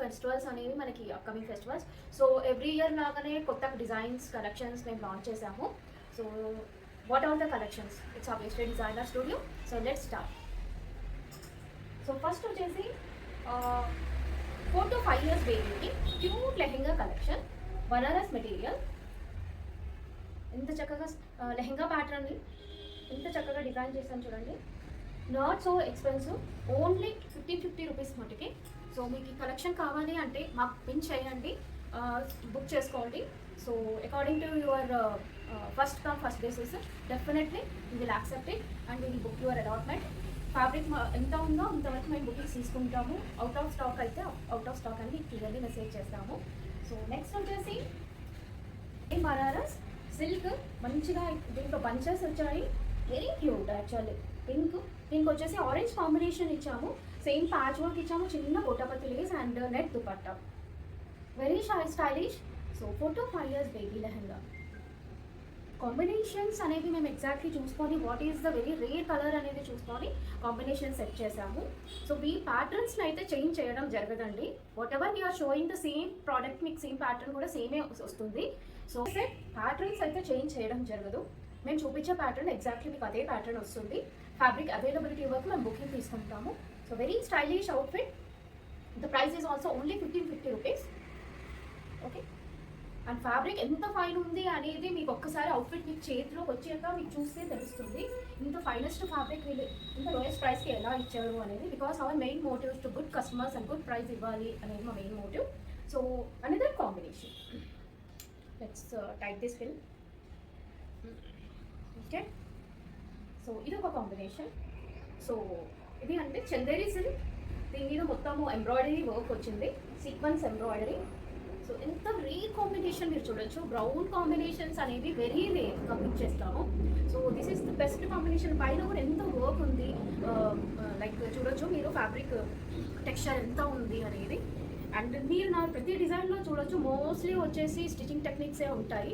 Festivals అనేవి మనకి upcoming festivals. So every year లాగానే కొత్త డిజైన్స్ కలెక్షన్స్ మేము లాంచ్ చేసాము. So what are the collections? It's are wasted designer studio. So let's start. So first వచ్చేసి 4 to 5 years బేబీకి cute lehenga collection, Banaras material. ఎంత చక్కగా లెహెంగా ప్యాటర్న్ని ఎంత చక్కగా డిజైన్ చేశాను చూడండి. Not so expensive, only 50 rupees మటుకి. సో మీకు ఈ కలెక్షన్ కావాలి అంటే మాకు పిన్ చేయండి, బుక్ చేసుకోండి. So according to your first come first basis definitely you will accept it and will book your allotment. Fabric ఎంత ఉందో అంతవరకు మేము బుకింగ్స్ తీసుకుంటాము. అవుట్ ఆఫ్ స్టాక్ అయితే అవుట్ ఆఫ్ స్టాక్ అని క్లియర్లీ మెసేజ్ చేస్తాము. సో నెక్స్ట్ వచ్చేసి బనారస్ సిల్క్, మంచిగా దీంట్లో బంచెస్ వచ్చాయి, వెరీ క్యూట్ యాక్చువల్లీ. పింక్ వచ్చేసి ఆరెంజ్ కాంబినేషన్ ఇచ్చాము, సేమ్ ప్యాచ్ వర్క్ ఇచ్చాము, చిన్న gota patti Lay's and net dupatta, very stylish. So 4 to 5 years baby lehenga. Combinations అనేవి మేము ఎగ్జాక్ట్లీ చూసుకొని what is the very rare colour అనేది చూసుకొని కాంబినేషన్ సెట్ చేసాము. సో ఈ ప్యాటర్న్స్ని అయితే చేంజ్ చేయడం జరగదండి. Whatever you're showing the same product, మీకు సేమ్ ప్యాటర్న్ కూడా సేమే వస్తుంది. సో ప్యాటర్న్స్ అయితే చేంజ్ చేయడం జరగదు. మేము చూపించే ప్యాటర్న్ ఎగ్జాక్ట్లీ మీకు అదే ప్యాటర్న్ వస్తుంది. ఫ్యాబ్రిక్ అవైలబిలిటీ వరకు మేము బుకింగ్ తీసుకుంటాము. So very stylish outfit. The price is also only 1550 rupees. Okay, and fabric ఎంత ఫైన్ ఉంది అనేది మీకు ఒక్కసారి అవుట్ఫిట్ మీకు చేతిలోకి వచ్చాక మీకు చూస్తే తెలుస్తుంది. ఇంత ఫైనెస్ట్ ఫ్యాబ్రిక్ వీళ్ళు ఇంత లోయెస్ట్ ప్రైస్కి ఎలా ఇచ్చారు అనేది. Because our main motive to good customers and good price ఇవ్వాలి అనేది మా main motive. So another combination, let's type this fill. Okay, so ఇది ఒక కాంబినేషన్. సో ఇది అంటే చందేరి సిల్క్, దీని మీద మొత్తము ఎంబ్రాయిడరీ వర్క్ వచ్చింది, సీక్వెన్స్ ఎంబ్రాయిడరీ. సో ఎంత రేర్ కాంబినేషన్ మీరు చూడొచ్చు. బ్రౌన్ కాంబినేషన్స్ అనేవి వెరీ రేర్గా పిక్ చేస్తాము. So this is the best combination. పైన కూడా ఎంత వర్క్ ఉంది, లైక్ చూడొచ్చు మీరు ఫ్యాబ్రిక్ టెక్స్చర్ ఎంత ఉంది అనేది. అండ్ మీరు నా ప్రతి డిజైన్లో చూడొచ్చు, మోస్ట్లీ వచ్చేసి స్టిచింగ్ టెక్నిక్సే ఉంటాయి.